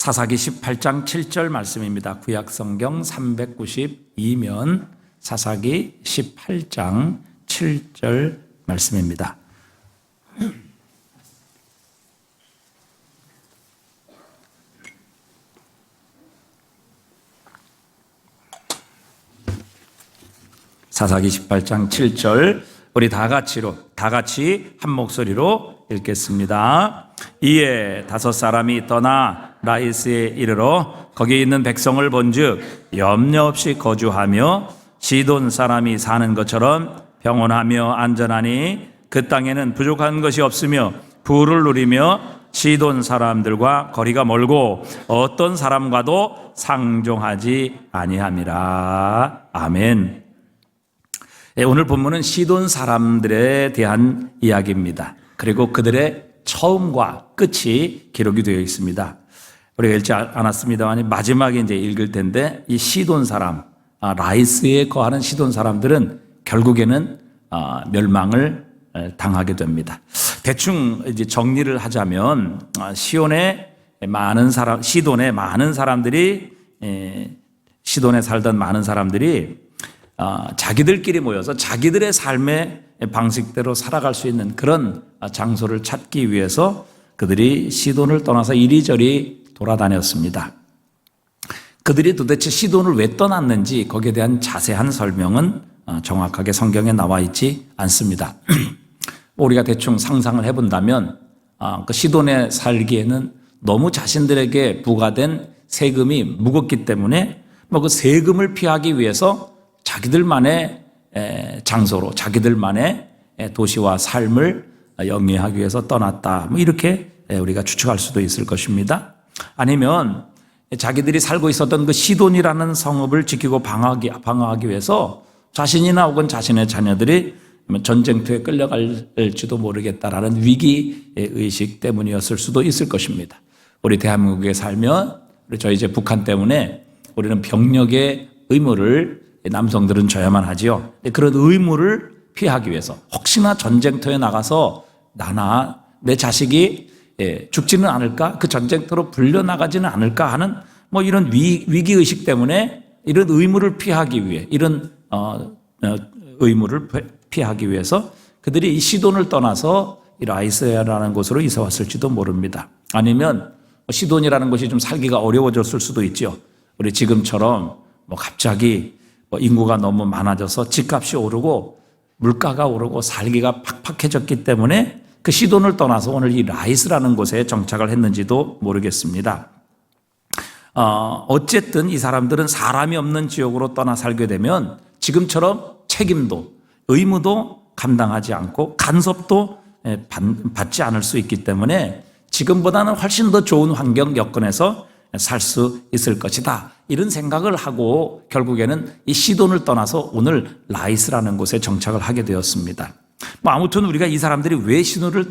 사사기 18장 7절 말씀입니다. 구약성경 392면 사사기 18장 7절 말씀입니다. 사사기 18장 7절 우리 다 같이 한 목소리로 읽겠습니다. 이에 5사람이 떠나 라이스에 이르러 거기에 있는 백성을 본즉 염려 없이 거주하며 시돈 사람이 사는 것처럼 평온하며 안전하니 그 땅에는 부족한 것이 없으며 부를 누리며 시돈 사람들과 거리가 멀고 어떤 사람과도 상종하지 아니함이라. 아멘. 오늘 본문은 시돈 사람들에 대한 이야기입니다. 그리고 그들의 처음과 끝이 기록이 되어 있습니다. 우리가 읽지 않았습니다만 마지막에 이제 읽을 텐데 이 시돈 사람, 라이스에 거하는 시돈 사람들은 결국에는 멸망을 당하게 됩니다. 대충 이제 정리를 하자면 시돈에 많은 사람들이 시돈에 살던 많은 사람들이 자기들끼리 모여서 자기들의 삶의 방식대로 살아갈 수 있는 그런 장소를 찾기 위해서 그들이 시돈을 떠나서 이리저리 돌아다녔습니다. 그들이 도대체 시돈을 왜 떠났는지 거기에 대한 자세한 설명은 정확하게 성경에 나와 있지 않습니다. 우리가 대충 상상을 해본다면 그 시돈에 살기에는 너무 자신들에게 부과된 세금이 무겁기 때문에 그 세금을 피하기 위해서 자기들만의 장소로 자기들만의 도시와 삶을 영위하기 위해서 떠났다. 이렇게 우리가 추측할 수도 있을 것입니다. 아니면 자기들이 살고 있었던 그 시돈이라는 성읍을 지키고 방어하기 위해서 자신이나 혹은 자신의 자녀들이 전쟁터에 끌려갈지도 모르겠다라는 위기의식 때문이었을 수도 있을 것입니다. 우리 대한민국에 살면 저희 이제 북한 때문에 우리는 병력의 의무를 남성들은 져야만 하지요. 그런 의무를 피하기 위해서 혹시나 전쟁터에 나가서 나나 내 자식이 죽지는 않을까, 그 전쟁터로 불려나가지는 않을까 하는 이런 위기의식 때문에 이런 의무를 피하기 위해 이런 의무를 피하기 위해서 그들이 이 시돈을 떠나서 이 라이스라는 곳으로 이사 왔을지도 모릅니다. 아니면 시돈이라는 곳이 좀 살기가 어려워졌을 수도 있죠. 우리 지금처럼 갑자기 인구가 너무 많아져서 집값이 오르고 물가가 오르고 살기가 팍팍해졌기 때문에 그 시돈을 떠나서 오늘 이 라이스라는 곳에 정착을 했는지도 모르겠습니다. 어쨌든 이 사람들은 사람이 없는 지역으로 떠나 살게 되면 지금처럼 책임도 의무도 감당하지 않고 간섭도 받지 않을 수 있기 때문에 지금보다는 훨씬 더 좋은 환경 여건에서 살 수 있을 것이다. 이런 생각을 하고 결국에는 이 시돈을 떠나서 오늘 라이스라는 곳에 정착을 하게 되었습니다. 아무튼 우리가 이 사람들이 왜 시돈을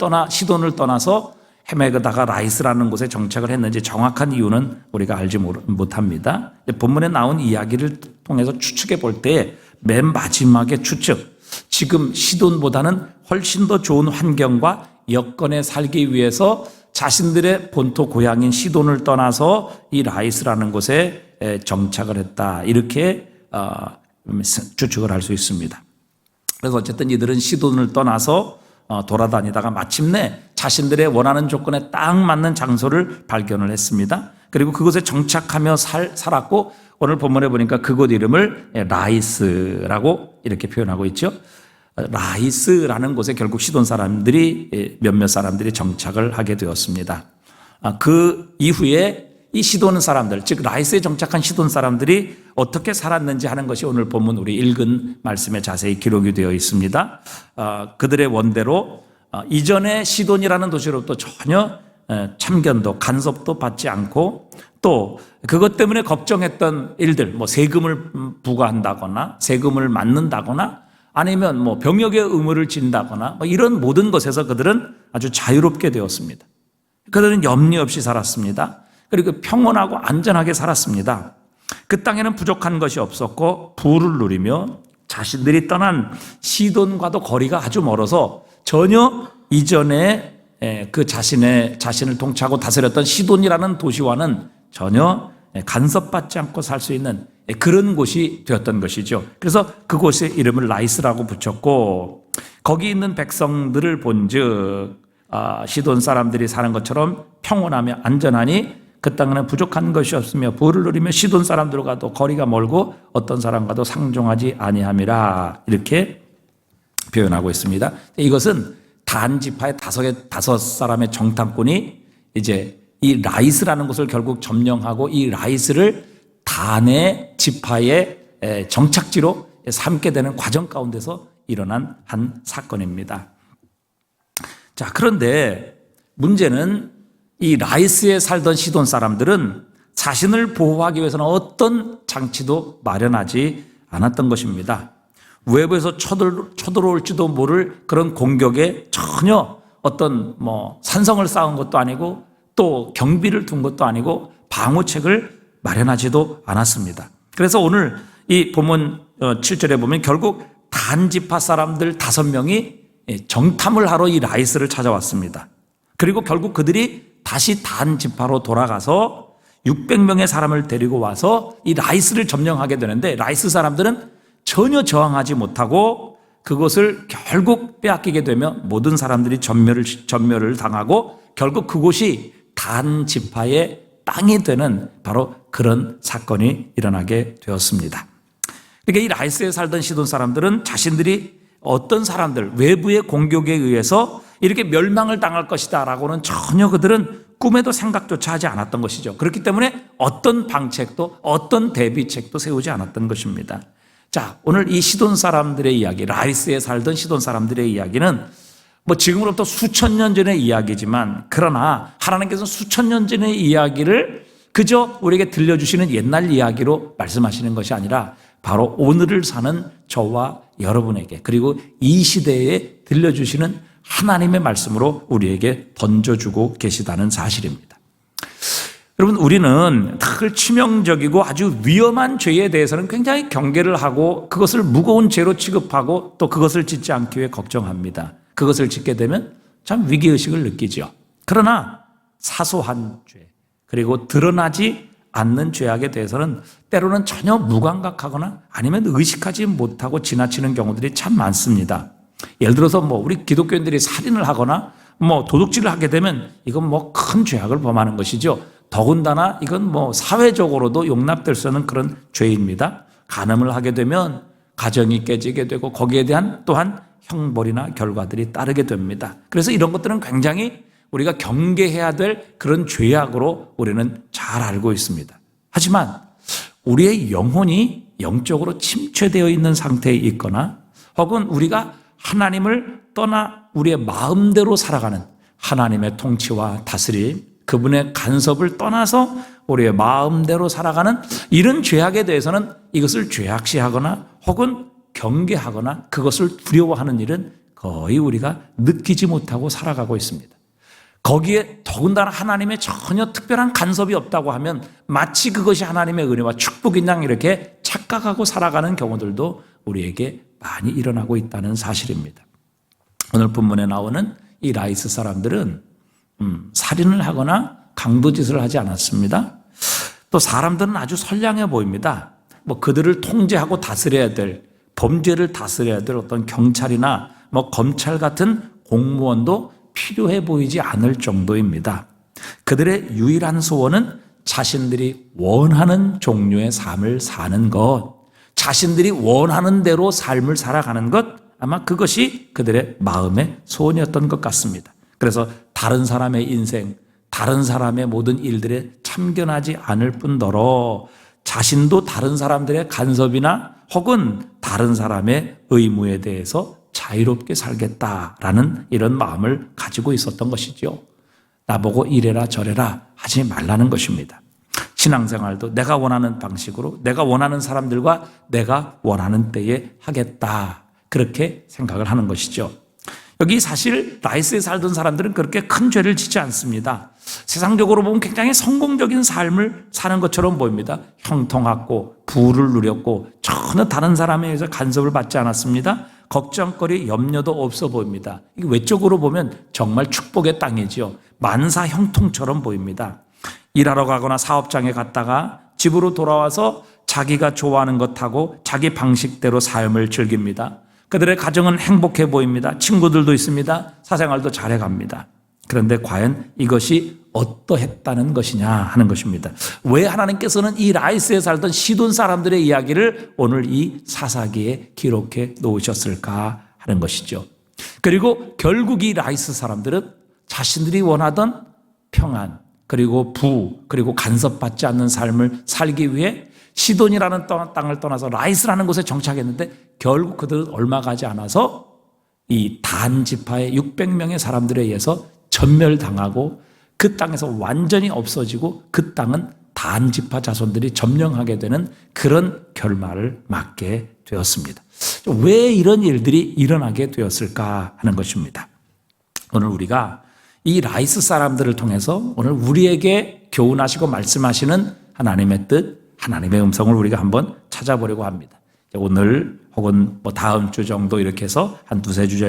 떠나서 헤매다가 라이스라는 곳에 정착을 했는지 정확한 이유는 우리가 알지 못합니다. 본문에 나온 이야기를 통해서 추측해 볼 때 맨 마지막에 추측, 지금 시돈보다는 훨씬 더 좋은 환경과 여건에 살기 위해서 자신들의 본토 고향인 시돈을 떠나서 이 라이스라는 곳에 정착을 했다. 이렇게 추측을 할 수 있습니다. 그래서 어쨌든 이들은 시돈을 떠나서 돌아다니다가 마침내 자신들의 원하는 조건에 딱 맞는 장소를 발견을 했습니다. 그리고 그곳에 정착하며 살았고 오늘 본문에 보니까 그곳 이름을 라이스라고 이렇게 표현하고 있죠. 라이스라는 곳에 결국 시돈 사람들이 몇몇 사람들이 정착을 하게 되었습니다. 그 이후에 이 시돈 사람들, 즉 라이스에 정착한 시돈 사람들이 어떻게 살았는지 하는 것이 오늘 본문 우리 읽은 말씀에 자세히 기록이 되어 있습니다. 그들의 원대로 이전에 시돈이라는 도시로부터 전혀 참견도 간섭도 받지 않고 또 그것 때문에 걱정했던 일들, 세금을 부과한다거나 세금을 맞는다거나 아니면 병역의 의무를 진다거나 이런 모든 것에서 그들은 아주 자유롭게 되었습니다. 그들은 염려 없이 살았습니다. 그리고 평온하고 안전하게 살았습니다. 그 땅에는 부족한 것이 없었고 부를 누리며 자신들이 떠난 시돈과도 거리가 아주 멀어서 전혀 이전에 그 자신을 통치하고 다스렸던 시돈이라는 도시와는 전혀 간섭받지 않고 살 수 있는 그런 곳이 되었던 것이죠. 그래서 그곳의 이름을 라이스라고 붙였고, 거기 있는 백성들을 본즉 시돈 사람들이 사는 것처럼 평온하며 안전하니 그 땅에는 부족한 것이 없으며 부를 누리며 시돈 사람들과도 거리가 멀고 어떤 사람과도 상종하지 아니함이라, 이렇게 표현하고 있습니다. 이것은 단 지파의 다섯 사람의 정탐꾼이 이제 이 라이스라는 곳을 결국 점령하고 이 라이스를 단의 지파의 정착지로 삼게 되는 과정 가운데서 일어난 한 사건입니다. 자, 그런데 문제는 이 라이스에 살던 시돈 사람들은 자신을 보호하기 위해서는 어떤 장치도 마련하지 않았던 것입니다. 외부에서 쳐들어올지도 모를 그런 공격에 전혀 어떤 산성을 쌓은 것도 아니고 또 경비를 둔 것도 아니고 방어책을 마련하지도 않았습니다. 그래서 오늘 이 본문 7절에 보면 결국 단지파 사람들 5명이 정탐을 하러 이 라이스를 찾아왔습니다. 그리고 결국 그들이 다시 단지파로 돌아가서 600명의 사람을 데리고 와서 이 라이스를 점령하게 되는데, 라이스 사람들은 전혀 저항하지 못하고 그것을 결국 빼앗기게 되며 모든 사람들이 전멸을 당하고 결국 그곳이 단 지파의 땅이 되는 바로 그런 사건이 일어나게 되었습니다. 그러니까 이 라이스에 살던 시돈 사람들은 자신들이 어떤 사람들, 외부의 공격에 의해서 이렇게 멸망을 당할 것이다 라고는 전혀 그들은 꿈에도 생각조차 하지 않았던 것이죠. 그렇기 때문에 어떤 방책도 어떤 대비책도 세우지 않았던 것입니다. 자, 오늘 이 시돈 사람들의 이야기, 라이스에 살던 시돈 사람들의 이야기는 지금으로부터 수천 년 전의 이야기지만, 그러나 하나님께서 수천 년 전의 이야기를 그저 우리에게 들려주시는 옛날 이야기로 말씀하시는 것이 아니라 바로 오늘을 사는 저와 여러분에게, 그리고 이 시대에 들려주시는 하나님의 말씀으로 우리에게 던져주고 계시다는 사실입니다. 여러분, 우리는 늘 치명적이고 아주 위험한 죄에 대해서는 굉장히 경계를 하고 그것을 무거운 죄로 취급하고 또 그것을 짓지 않기 위해 걱정합니다. 그것을 짓게 되면 참 위기의식을 느끼죠. 그러나 사소한 죄, 그리고 드러나지 않는 죄악에 대해서는 때로는 전혀 무감각하거나 아니면 의식하지 못하고 지나치는 경우들이 참 많습니다. 예를 들어서 우리 기독교인들이 살인을 하거나 도둑질을 하게 되면 이건 큰 죄악을 범하는 것이죠. 더군다나 이건 사회적으로도 용납될 수 없는 그런 죄입니다. 간음을 하게 되면 가정이 깨지게 되고 거기에 대한 또한 형벌이나 결과들이 따르게 됩니다. 그래서 이런 것들은 굉장히 우리가 경계해야 될 그런 죄악으로 우리는 잘 알고 있습니다. 하지만 우리의 영혼이 영적으로 침체되어 있는 상태에 있거나 혹은 우리가 하나님을 떠나 우리의 마음대로 살아가는 하나님의 통치와 다스림, 그분의 간섭을 떠나서 우리의 마음대로 살아가는 이런 죄악에 대해서는 이것을 죄악시하거나 혹은 경계하거나 그것을 두려워하는 일은 거의 우리가 느끼지 못하고 살아가고 있습니다. 거기에 더군다나 하나님의 전혀 특별한 간섭이 없다고 하면 마치 그것이 하나님의 은혜와 축복인 양 이렇게 착각하고 살아가는 경우들도 우리에게 많이 일어나고 있다는 사실입니다. 오늘 본문에 나오는 이 라이스 사람들은 살인을 하거나 강도짓을 하지 않았습니다. 또 사람들은 아주 선량해 보입니다. 그들을 통제하고 다스려야 될, 범죄를 다스려야 될 어떤 경찰이나 검찰 같은 공무원도 필요해 보이지 않을 정도입니다. 그들의 유일한 소원은 자신들이 원하는 종류의 삶을 사는 것, 자신들이 원하는 대로 삶을 살아가는 것, 아마 그것이 그들의 마음의 소원이었던 것 같습니다. 그래서 다른 사람의 인생, 다른 사람의 모든 일들에 참견하지 않을 뿐더러 자신도 다른 사람들의 간섭이나 혹은 다른 사람의 의무에 대해서 자유롭게 살겠다라는 이런 마음을 가지고 있었던 것이죠. 나보고 이래라 저래라 하지 말라는 것입니다. 신앙생활도 내가 원하는 방식으로 내가 원하는 사람들과 내가 원하는 때에 하겠다, 그렇게 생각을 하는 것이죠. 여기 사실 라이스에 살던 사람들은 그렇게 큰 죄를 짓지 않습니다. 세상적으로 보면 굉장히 성공적인 삶을 사는 것처럼 보입니다. 형통하고 부를 누렸고 전혀 다른 사람에 의해서 간섭을 받지 않았습니다. 걱정거리, 염려도 없어 보입니다. 외적으로 보면 정말 축복의 땅이지요. 만사 형통처럼 보입니다. 일하러 가거나 사업장에 갔다가 집으로 돌아와서 자기가 좋아하는 것 하고 자기 방식대로 삶을 즐깁니다. 그들의 가정은 행복해 보입니다. 친구들도 있습니다. 사생활도 잘해갑니다. 그런데 과연 이것이 어떠했다는 것이냐 하는 것입니다. 왜 하나님께서는 이 라이스에 살던 시돈 사람들의 이야기를 오늘 이 사사기에 기록해 놓으셨을까 하는 것이죠. 그리고 결국 이 라이스 사람들은 자신들이 원하던 평안, 그리고 그리고 간섭받지 않는 삶을 살기 위해 시돈이라는 땅을 떠나서 라이스라는 곳에 정착했는데 결국 그들은 얼마 가지 않아서 이 단 지파의 600명의 사람들에 의해서 전멸당하고 그 땅에서 완전히 없어지고 그 땅은 단 지파 자손들이 점령하게 되는 그런 결말을 맞게 되었습니다. 왜 이런 일들이 일어나게 되었을까 하는 것입니다. 오늘 우리가 이 라이스 사람들을 통해서 오늘 우리에게 교훈하시고 말씀하시는 하나님의 뜻, 하나님의 음성을 우리가 한번 찾아보려고 합니다. 오늘 혹은 다음 주 정도 이렇게 해서 한 두세 주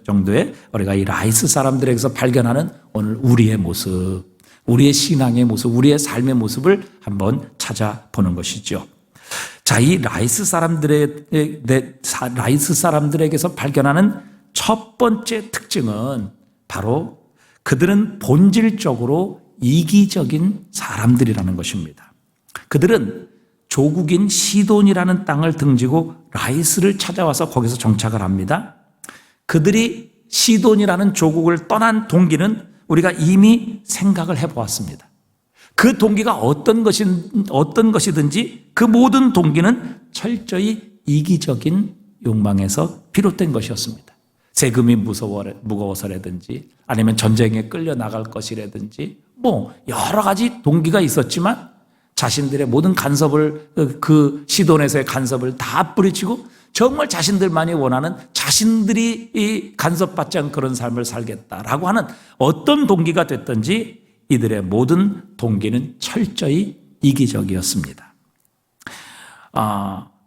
정도에 우리가 이 라이스 사람들에게서 발견하는 오늘 우리의 모습, 우리의 신앙의 모습, 우리의 삶의 모습을 한번 찾아보는 것이죠. 자, 이 라이스 사람들에게서 발견하는 첫 번째 특징은 바로 그들은 본질적으로 이기적인 사람들이라는 것입니다. 그들은 조국인 시돈이라는 땅을 등지고 라이스를 찾아와서 거기서 정착을 합니다. 그들이 시돈이라는 조국을 떠난 동기는 우리가 이미 생각을 해보았습니다. 그 동기가 어떤 것이든지 그 모든 동기는 철저히 이기적인 욕망에서 비롯된 것이었습니다. 세금이 무거워서라든지 아니면 전쟁에 끌려나갈 것이라든지 여러 가지 동기가 있었지만 자신들의 모든 간섭을 그 시돈에서의 간섭을 다 뿌리치고 정말 자신들만이 원하는 자신들이 이 간섭받지 않은 그런 삶을 살겠다라고 하는 어떤 동기가 됐든지 이들의 모든 동기는 철저히 이기적이었습니다.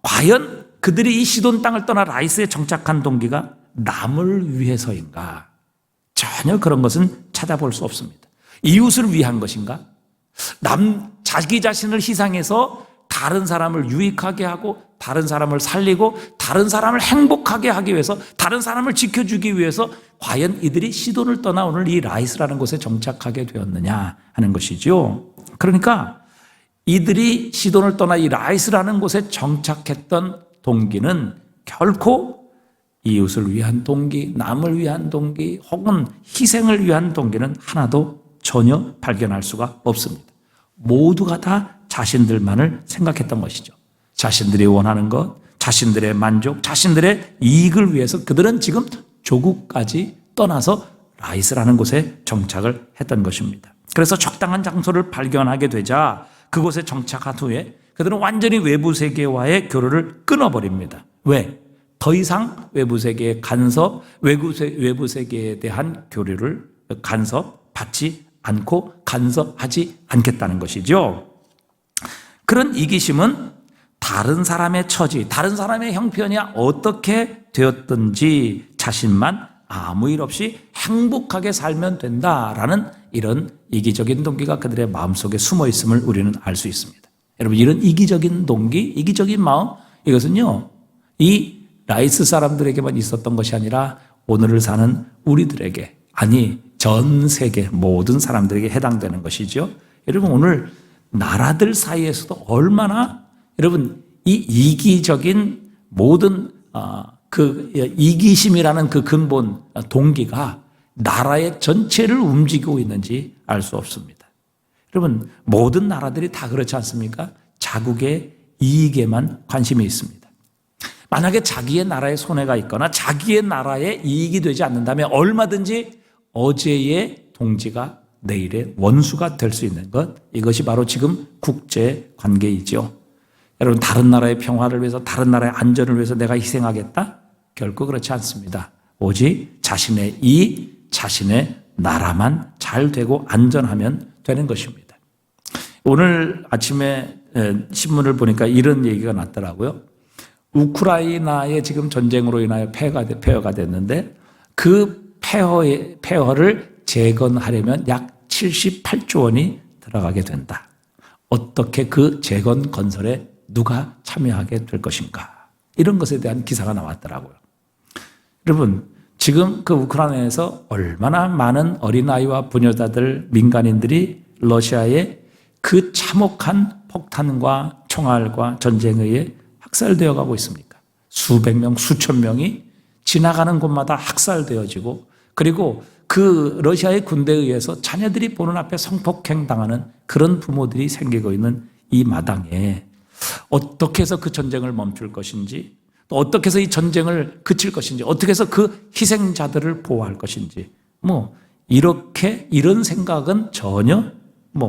과연 그들이 이 시돈 땅을 떠나 라이스에 정착한 동기가 남을 위해서인가? 전혀 그런 것은 찾아볼 수 없습니다. 이웃을 위한 것인가? 자기 자신을 희생해서 다른 사람을 유익하게 하고 다른 사람을 살리고 다른 사람을 행복하게 하기 위해서 다른 사람을 지켜주기 위해서 과연 이들이 시돈을 떠나 오늘 이 라이스라는 곳에 정착하게 되었느냐 하는 것이죠. 그러니까 이들이 시돈을 떠나 이 라이스라는 곳에 정착했던 동기는 결코 이웃을 위한 동기, 남을 위한 동기 혹은 희생을 위한 동기는 하나도 전혀 발견할 수가 없습니다. 모두가 다 자신들만을 생각했던 것이죠. 자신들이 원하는 것, 자신들의 만족, 자신들의 이익을 위해서 그들은 지금 조국까지 떠나서 라이스라는 곳에 정착을 했던 것입니다. 그래서 적당한 장소를 발견하게 되자 그곳에 정착한 후에 그들은 완전히 외부 세계와의 교류를 끊어버립니다. 왜? 더 이상 외부 세계의 간섭, 외부 세계에 대한 교류를 간섭받지 않고 간섭하지 않겠다는 것이죠. 그런 이기심은 다른 사람의 처지, 다른 사람의 형편이 어떻게 되었든지 자신만 아무 일 없이 행복하게 살면 된다라는 이런 이기적인 동기가 그들의 마음속에 숨어 있음을 우리는 알 수 있습니다. 여러분, 이런 이기적인 동기, 이기적인 마음, 이것은요, 이 라이스 사람들에게만 있었던 것이 아니라 오늘을 사는 우리들에게, 아니 전 세계 모든 사람들에게 해당되는 것이죠. 여러분, 오늘 나라들 사이에서도 얼마나 여러분 이 이기적인 모든 그 이기심이라는 그 근본 동기가 나라의 전체를 움직이고 있는지 알 수 없습니다. 여러분, 모든 나라들이 다 그렇지 않습니까? 자국의 이익에만 관심이 있습니다. 만약에 자기의 나라에 손해가 있거나 자기의 나라에 이익이 되지 않는다면 얼마든지 어제의 동지가 내일의 원수가 될 수 있는 것, 이것이 바로 지금 국제 관계이죠. 여러분, 다른 나라의 평화를 위해서, 다른 나라의 안전을 위해서 내가 희생하겠다? 결코 그렇지 않습니다. 오직 자신의 이익, 자신의 나라만 잘 되고 안전하면 되는 것입니다. 오늘 아침에 신문을 보니까 이런 얘기가 났더라고요. 우크라이나의 지금 전쟁으로 인하여 폐허가 됐는데 그 폐허를 재건하려면 약 78조 원이 들어가게 된다. 어떻게 그 재건 건설에 누가 참여하게 될 것인가? 이런 것에 대한 기사가 나왔더라고요. 여러분, 지금 그 우크라이나에서 얼마나 많은 어린아이와 부녀자들, 민간인들이 러시아의 그 참혹한 폭탄과 총알과 전쟁에 의해 학살되어 가고 있습니까? 수백 명, 수천 명이 지나가는 곳마다 학살되어지고, 그리고 그 러시아의 군대에 의해서 자녀들이 보는 앞에 성폭행 당하는 그런 부모들이 생기고 있는 이 마당에 어떻게 해서 그 전쟁을 멈출 것인지, 또 어떻게 해서 이 전쟁을 그칠 것인지, 어떻게 해서 그 희생자들을 보호할 것인지, 이런 생각은 전혀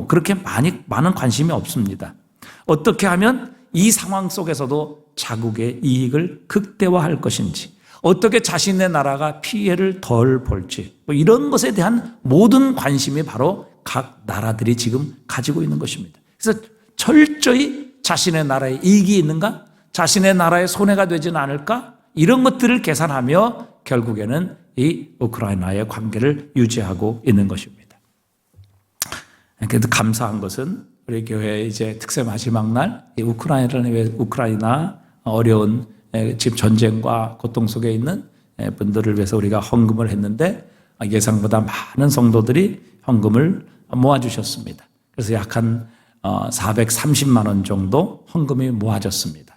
그렇게 많은 관심이 없습니다. 어떻게 하면 이 상황 속에서도 자국의 이익을 극대화할 것인지, 어떻게 자신의 나라가 피해를 덜 볼지, 이런 것에 대한 모든 관심이 바로 각 나라들이 지금 가지고 있는 것입니다. 그래서 철저히 자신의 나라에 이익이 있는가? 자신의 나라에 손해가 되지는 않을까? 이런 것들을 계산하며 결국에는 이 우크라이나의 관계를 유지하고 있는 것입니다. 그래도 감사한 것은 우리 교회 이제 특세 마지막 날 이 우크라이나 어려운 지금 전쟁과 고통 속에 있는 분들을 위해서 우리가 헌금을 했는데 예상보다 많은 성도들이 헌금을 모아주셨습니다. 그래서 약 한 430만 원 정도 헌금이 모아졌습니다.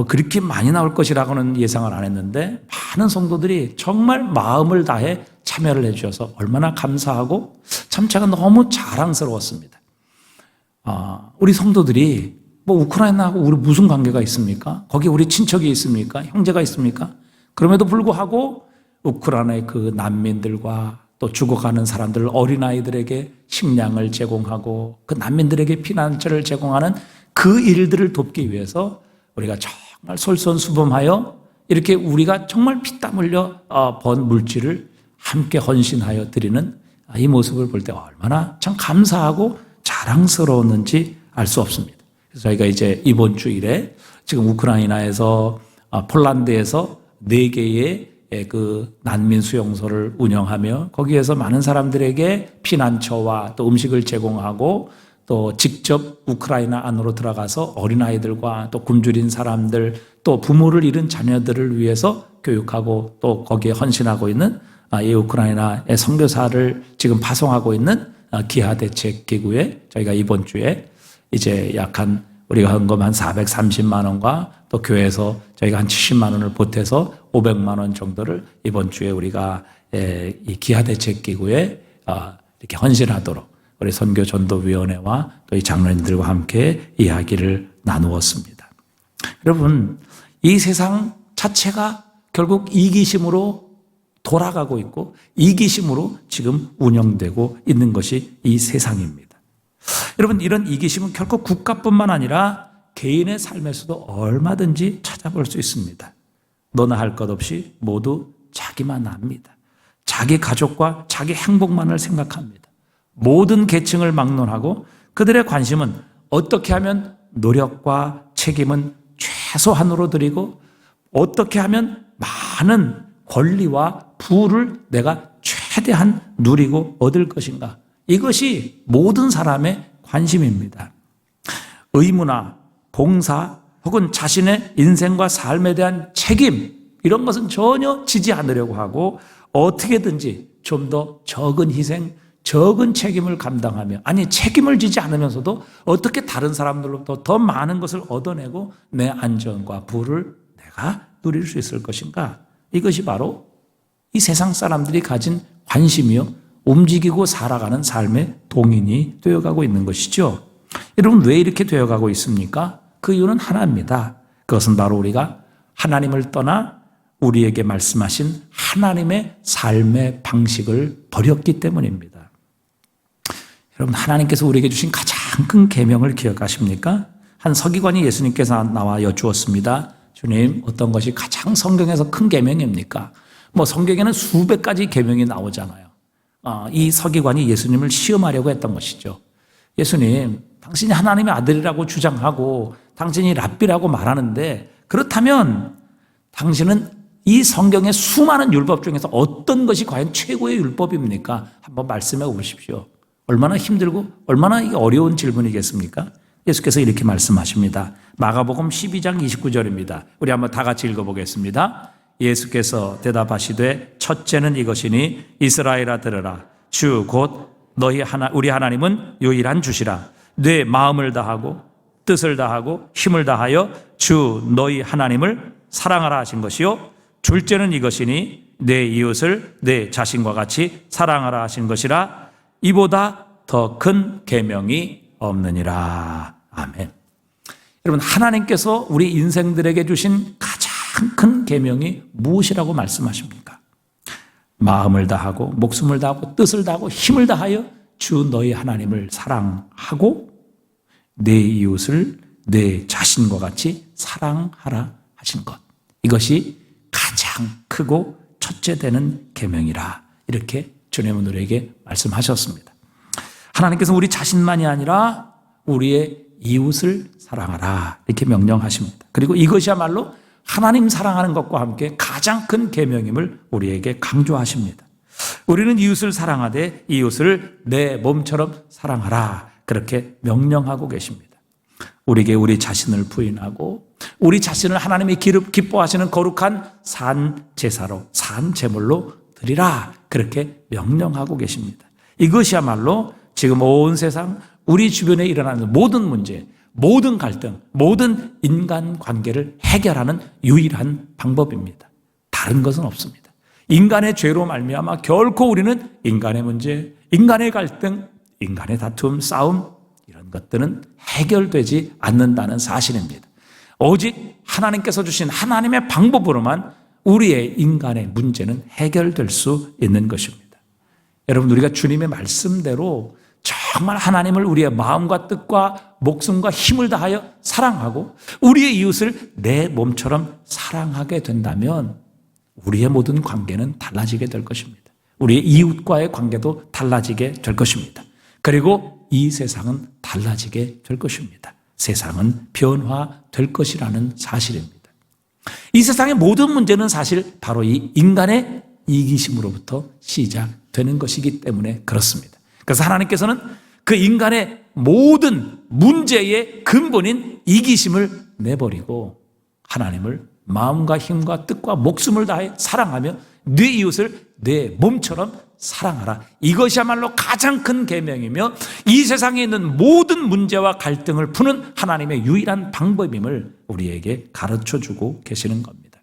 그렇게 많이 나올 것이라고는 예상을 안 했는데 많은 성도들이 정말 마음을 다해 참여를 해주셔서 얼마나 감사하고 참 제가 너무 자랑스러웠습니다. 우리 성도들이 우크라이나하고 우리 무슨 관계가 있습니까? 거기 우리 친척이 있습니까? 형제가 있습니까? 그럼에도 불구하고 우크라이나의 그 난민들과 또 죽어가는 사람들, 어린아이들에게 식량을 제공하고 그 난민들에게 피난처를 제공하는 그 일들을 돕기 위해서 우리가 정말 솔선수범하여 이렇게 우리가 정말 피땀 흘려 번 물질을 함께 헌신하여 드리는 이 모습을 볼 때 얼마나 참 감사하고 자랑스러웠는지 알 수 없습니다. 그래서 저희가 이제 이번 주일에 지금 우크라이나에서 폴란드에서 4개의 그 난민 수용소를 운영하며 거기에서 많은 사람들에게 피난처와 또 음식을 제공하고 또 직접 우크라이나 안으로 들어가서 어린아이들과 또 굶주린 사람들 또 부모를 잃은 자녀들을 위해서 교육하고 또 거기에 헌신하고 있는 이 우크라이나의 선교사를 지금 파송하고 있는 기하대책기구에 저희가 이번 주에 이제 우리가 헌금 한 430만 원과 또 교회에서 저희가 한 70만 원을 보태서 500만 원 정도를 이번 주에 우리가 이 기하대책기구에 이렇게 헌신하도록 우리 선교전도위원회와 또 이 장로님들과 함께 이야기를 나누었습니다. 여러분, 이 세상 자체가 결국 이기심으로 돌아가고 있고 이기심으로 지금 운영되고 있는 것이 이 세상입니다. 여러분, 이런 이기심은 결코 국가뿐만 아니라 개인의 삶에서도 얼마든지 찾아볼 수 있습니다. 너나 할 것 없이 모두 자기만 압니다. 자기 가족과 자기 행복만을 생각합니다. 모든 계층을 막론하고 그들의 관심은 어떻게 하면 노력과 책임은 최소한으로 드리고 어떻게 하면 많은 권리와 부를 내가 최대한 누리고 얻을 것인가. 이것이 모든 사람의 관심입니다. 의무나 봉사 혹은 자신의 인생과 삶에 대한 책임 이런 것은 전혀 지지 않으려고 하고 어떻게든지 좀 더 적은 희생, 적은 책임을 감당하며 책임을 지지 않으면서도 어떻게 다른 사람들로부터 더 많은 것을 얻어내고 내 안전과 부를 내가 누릴 수 있을 것인가. 이것이 바로 이 세상 사람들이 가진 관심이요 움직이고 살아가는 삶의 동인이 되어가고 있는 것이죠. 여러분, 왜 이렇게 되어가고 있습니까? 그 이유는 하나입니다. 그것은 바로 우리가 하나님을 떠나 우리에게 말씀하신 하나님의 삶의 방식을 버렸기 때문입니다. 여러분, 하나님께서 우리에게 주신 가장 큰 계명을 기억하십니까? 한 서기관이 예수님께서 나와 여쭈었습니다. 주님, 어떤 것이 가장 성경에서 큰 계명입니까? 성경에는 수백 가지 계명이 나오잖아요. 이 서기관이 예수님을 시험하려고 했던 것이죠. 예수님, 당신이 하나님의 아들이라고 주장하고 당신이 랍비라고 말하는데 그렇다면 당신은 이 성경의 수많은 율법 중에서 어떤 것이 과연 최고의 율법입니까? 한번 말씀해 보십시오. 얼마나 힘들고 얼마나 이게 어려운 질문이겠습니까? 예수께서 이렇게 말씀하십니다. 마가복음 12장 29절입니다. 우리 한번 다 같이 읽어보겠습니다. 예수께서 대답하시되 첫째는 이것이니 이스라엘아 들으라. 주 곧 너희 우리 하나님은 유일한 주시라. 내 마음을 다하고 뜻을 다하고 힘을 다하여 주 너희 하나님을 사랑하라 하신 것이요. 둘째는 이것이니 내 이웃을 내 자신과 같이 사랑하라 하신 것이라. 이보다 더 큰 계명이 없느니라. 아멘. 여러분, 하나님께서 우리 인생들에게 주신 가장 큰 계명이 무엇이라고 말씀하십니까? 마음을 다하고 목숨을 다하고 뜻을 다하고 힘을 다하여 주 너희 하나님을 사랑하고 내 이웃을 내 자신과 같이 사랑하라 하신 것. 이것이 가장 크고 첫째 되는 계명이라. 이렇게 주님은 우리에게 말씀하셨습니다. 하나님께서 우리 자신만이 아니라 우리의 이웃을 사랑하라 이렇게 명령하십니다. 그리고 이것이야말로 하나님 사랑하는 것과 함께 가장 큰 계명임을 우리에게 강조하십니다. 우리는 이웃을 사랑하되 이웃을 내 몸처럼 사랑하라 그렇게 명령하고 계십니다. 우리에게 우리 자신을 부인하고 우리 자신을 하나님이 기뻐하시는 거룩한 산 제사로 산 제물로 드리라 그렇게 명령하고 계십니다. 이것이야말로 지금 온 세상 우리 주변에 일어나는 모든 문제, 모든 갈등, 모든 인간관계를 해결하는 유일한 방법입니다. 다른 것은 없습니다. 인간의 죄로 말미암아 결코 우리는 인간의 문제, 인간의 갈등, 인간의 다툼, 싸움 이런 것들은 해결되지 않는다는 사실입니다. 오직 하나님께서 주신 하나님의 방법으로만 우리의 인간의 문제는 해결될 수 있는 것입니다. 여러분, 우리가 주님의 말씀대로 정말 하나님을 우리의 마음과 뜻과 목숨과 힘을 다하여 사랑하고 우리의 이웃을 내 몸처럼 사랑하게 된다면 우리의 모든 관계는 달라지게 될 것입니다. 우리의 이웃과의 관계도 달라지게 될 것입니다. 그리고 이 세상은 달라지게 될 것입니다. 세상은 변화될 것이라는 사실입니다. 이 세상의 모든 문제는 사실 바로 이 인간의 이기심으로부터 시작되는 것이기 때문에 그렇습니다. 그래서 하나님께서는 그 인간의 모든 문제의 근본인 이기심을 내버리고 하나님을 마음과 힘과 뜻과 목숨을 다해 사랑하며 네 이웃을 내 몸처럼 사랑하라. 이것이야말로 가장 큰 계명이며 이 세상에 있는 모든 문제와 갈등을 푸는 하나님의 유일한 방법임을 우리에게 가르쳐주고 계시는 겁니다.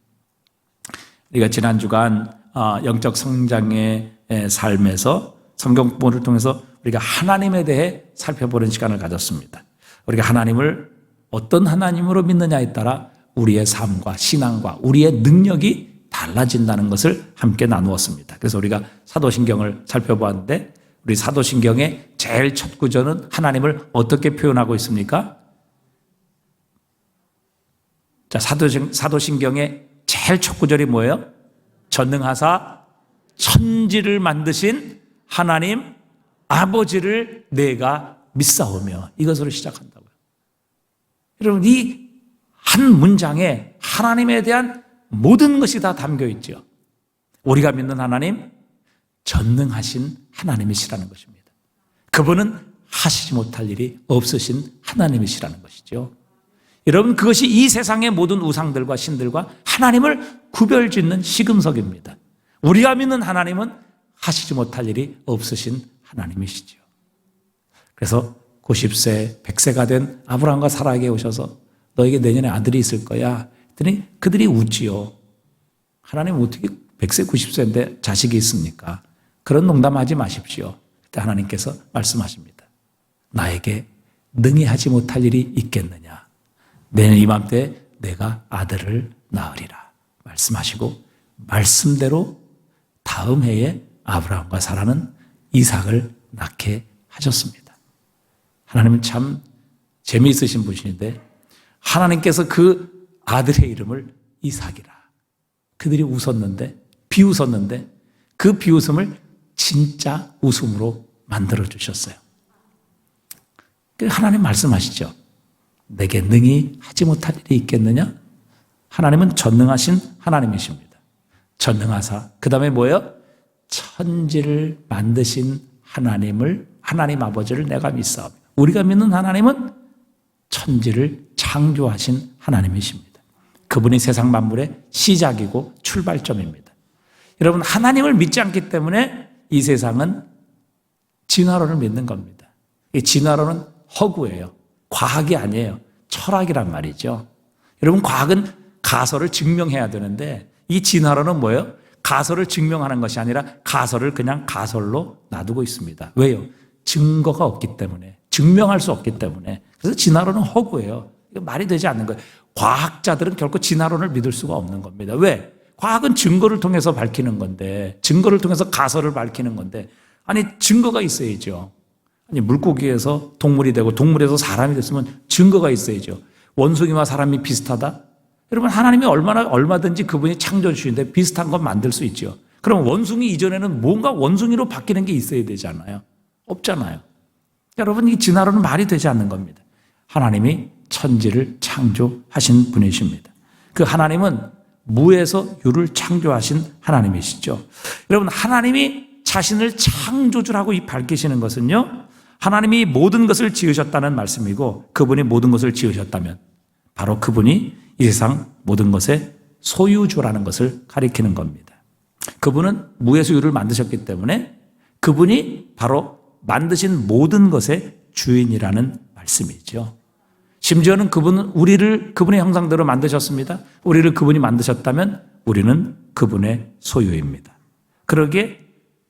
우리가 지난 주간 영적 성장의 삶에서 성경 공부를 통해서 우리가 하나님에 대해 살펴보는 시간을 가졌습니다. 우리가 하나님을 어떤 하나님으로 믿느냐에 따라 우리의 삶과 신앙과 우리의 능력이 달라진다는 것을 함께 나누었습니다. 그래서 우리가 사도신경을 살펴보았는데 우리 사도신경의 제일 첫 구절은 하나님을 어떻게 표현하고 있습니까? 자, 사도신경의 제일 첫 구절이 뭐예요? 전능하사 천지를 만드신 하나님 아버지를 내가 믿사오며 이것으로 시작한다고요. 여러분, 이 한 문장에 하나님에 대한 모든 것이 다 담겨 있죠. 우리가 믿는 하나님, 전능하신 하나님이시라는 것입니다. 그분은 하시지 못할 일이 없으신 하나님이시라는 것이죠. 여러분, 그것이 이 세상의 모든 우상들과 신들과 하나님을 구별짓는 시금석입니다. 우리가 믿는 하나님은 하시지 못할 일이 없으신 하나님이시죠. 그래서 90세, 100세가 된 아브라함과 사라에게 오셔서 너에게 내년에 아들이 있을 거야 했더니 그들이 웃지요. 하나님 어떻게 100세, 90세인데 자식이 있습니까? 그런 농담하지 마십시오. 그때 하나님께서 말씀하십니다. 나에게 능히 하지 못할 일이 있겠느냐. 내년 이맘때 내가 아들을 낳으리라 말씀하시고 말씀대로 다음 해에 아브라함과 사라는 이삭을 낳게 하셨습니다. 하나님은 참 재미있으신 분이신데 하나님께서 그 아들의 이름을 이삭이라. 그들이 웃었는데 비웃었는데 그 비웃음을 진짜 웃음으로 만들어 주셨어요. 하나님 말씀하시죠. 내게 능히 하지 못할 일이 있겠느냐? 하나님은 전능하신 하나님이십니다. 전능하사. 그 다음에 뭐예요? 천지를 만드신 하나님을 하나님 아버지를 내가 믿사옵니다. 우리가 믿는 하나님은 천지를 창조하신 하나님이십니다. 그분이 세상 만물의 시작이고 출발점입니다. 여러분, 하나님을 믿지 않기 때문에 이 세상은 진화론을 믿는 겁니다. 이 진화론은 허구예요. 과학이 아니에요. 철학이란 말이죠. 여러분, 과학은 가설을 증명해야 되는데 이 진화론은 뭐예요? 가설을 증명하는 것이 아니라 가설을 그냥 가설로 놔두고 있습니다. 왜요? 증거가 없기 때문에, 증명할 수 없기 때문에. 그래서 진화론은 허구예요. 이거 말이 되지 않는 거예요. 과학자들은 결코 진화론을 믿을 수가 없는 겁니다. 왜? 과학은 증거를 통해서 밝히는 건데, 증거를 통해서 가설을 밝히는 건데, 아니 증거가 있어야죠. 아니 물고기에서 동물이 되고 동물에서 사람이 됐으면 증거가 있어야죠. 원숭이와 사람이 비슷하다? 여러분, 하나님이 얼마든지 그분이 창조해 주시는데 비슷한 건 만들 수 있죠. 그럼 원숭이 이전에는 뭔가 원숭이로 바뀌는 게 있어야 되잖아요. 없잖아요. 여러분, 이 진화론은 말이 되지 않는 겁니다. 하나님이 천지를 창조하신 분이십니다. 그 하나님은 무에서 유를 창조하신 하나님이시죠. 여러분, 하나님이 자신을 창조주라고 밝히시는 것은요, 하나님이 모든 것을 지으셨다는 말씀이고, 그분이 모든 것을 지으셨다면 바로 그분이 이 세상 모든 것의 소유주라는 것을 가리키는 겁니다. 그분은 무에서 유를 만드셨기 때문에 그분이 바로 만드신 모든 것의 주인이라는 말씀이죠. 심지어는 그분은 우리를 그분의 형상대로 만드셨습니다. 우리를 그분이 만드셨다면 우리는 그분의 소유입니다. 그러기에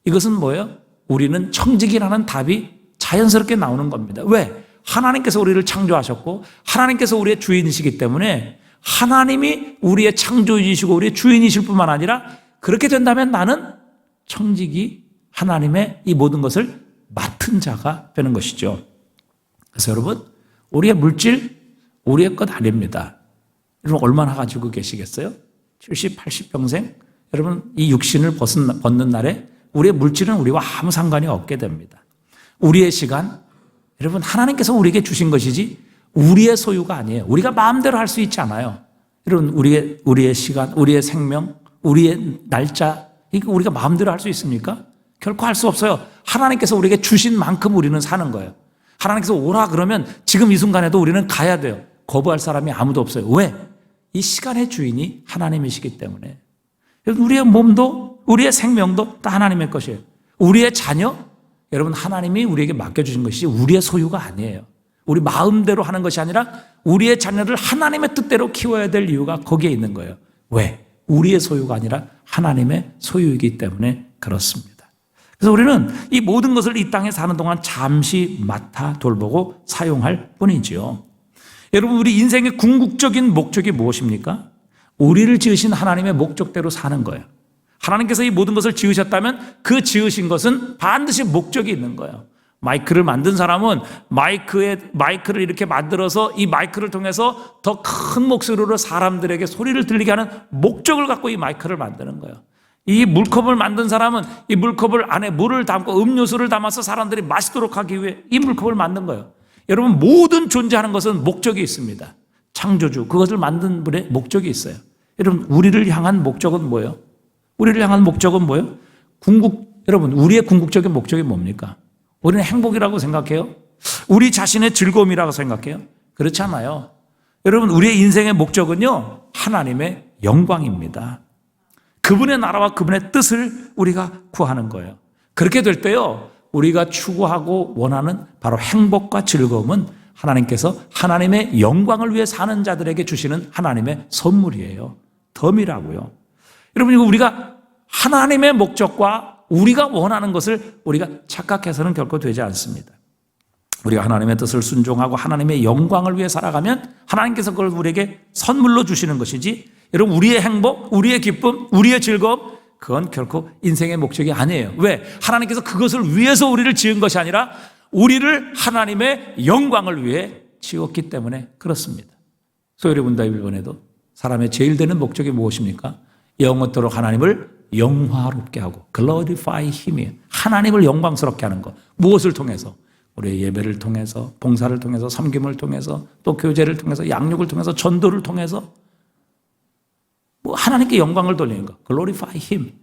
이것은 뭐예요? 우리는 청직이라는 답이 자연스럽게 나오는 겁니다. 왜? 하나님께서 우리를 창조하셨고 하나님께서 우리의 주인이시기 때문에 하나님이 우리의 창조주이시고 우리의 주인이실 뿐만 아니라 그렇게 된다면 나는 청직이 하나님의 이 모든 것을 맡은 자가 되는 것이죠. 그래서 여러분, 우리의 물질, 우리의 것 아닙니다. 여러분, 얼마나 가지고 계시겠어요? 70, 80평생? 여러분, 이 육신을 벗는 날에 우리의 물질은 우리와 아무 상관이 없게 됩니다. 우리의 시간, 여러분, 하나님께서 우리에게 주신 것이지 우리의 소유가 아니에요. 우리가 마음대로 할 수 있지 않아요. 여러분, 우리의 시간, 우리의 생명, 우리의 날짜, 이거 우리가 마음대로 할 수 있습니까? 결코 할 수 없어요. 하나님께서 우리에게 주신 만큼 우리는 사는 거예요. 하나님께서 오라 그러면 지금 이 순간에도 우리는 가야 돼요. 거부할 사람이 아무도 없어요. 왜? 이 시간의 주인이 하나님이시기 때문에. 우리의 몸도 우리의 생명도 다 하나님의 것이에요. 우리의 자녀, 여러분, 하나님이 우리에게 맡겨주신 것이 우리의 소유가 아니에요. 우리 마음대로 하는 것이 아니라 우리의 자녀를 하나님의 뜻대로 키워야 될 이유가 거기에 있는 거예요. 왜? 우리의 소유가 아니라 하나님의 소유이기 때문에 그렇습니다. 그래서 우리는 이 모든 것을 이 땅에 사는 동안 잠시 맡아 돌보고 사용할 뿐이지요. 여러분, 우리 인생의 궁극적인 목적이 무엇입니까? 우리를 지으신 하나님의 목적대로 사는 거예요. 하나님께서 이 모든 것을 지으셨다면 그 지으신 것은 반드시 목적이 있는 거예요. 마이크를 만든 사람은 마이크를 이렇게 만들어서 이 마이크를 통해서 더 큰 목소리로 사람들에게 소리를 들리게 하는 목적을 갖고 이 마이크를 만드는 거예요. 이 물컵을 만든 사람은 이 물컵을 안에 물을 담고 음료수를 담아서 사람들이 마시도록 하기 위해 이 물컵을 만든 거예요. 여러분, 모든 존재하는 것은 목적이 있습니다. 창조주, 그것을 만든 분의 목적이 있어요. 여러분, 우리를 향한 목적은 뭐예요? 우리를 향한 목적은 뭐예요? 여러분, 우리의 궁극적인 목적이 뭡니까? 우리는 행복이라고 생각해요? 우리 자신의 즐거움이라고 생각해요? 그렇지 않아요. 여러분, 우리의 인생의 목적은요, 하나님의 영광입니다. 그분의 나라와 그분의 뜻을 우리가 구하는 거예요. 그렇게 될 때요, 우리가 추구하고 원하는 바로 행복과 즐거움은 하나님께서 하나님의 영광을 위해 사는 자들에게 주시는 하나님의 선물이에요. 덤이라고요. 여러분, 이거 우리가 하나님의 목적과 우리가 원하는 것을 우리가 착각해서는 결코 되지 않습니다. 우리가 하나님의 뜻을 순종하고 하나님의 영광을 위해 살아가면 하나님께서 그걸 우리에게 선물로 주시는 것이지, 여러분, 우리의 행복, 우리의 기쁨, 우리의 즐거움, 그건 결코 인생의 목적이 아니에요. 왜? 하나님께서 그것을 위해서 우리를 지은 것이 아니라 우리를 하나님의 영광을 위해 지었기 때문에 그렇습니다. 소요리분다 1번에도 사람의 제일 되는 목적이 무엇입니까? 영원토록 하나님을 영화롭게 하고 glorify Him이에요. 하나님을 영광스럽게 하는 것. 무엇을 통해서? 우리의 예배를 통해서, 봉사를 통해서, 섬김을 통해서, 또 교제를 통해서, 양육을 통해서, 전도를 통해서 하나님께 영광을 돌리는 것. glorify Him.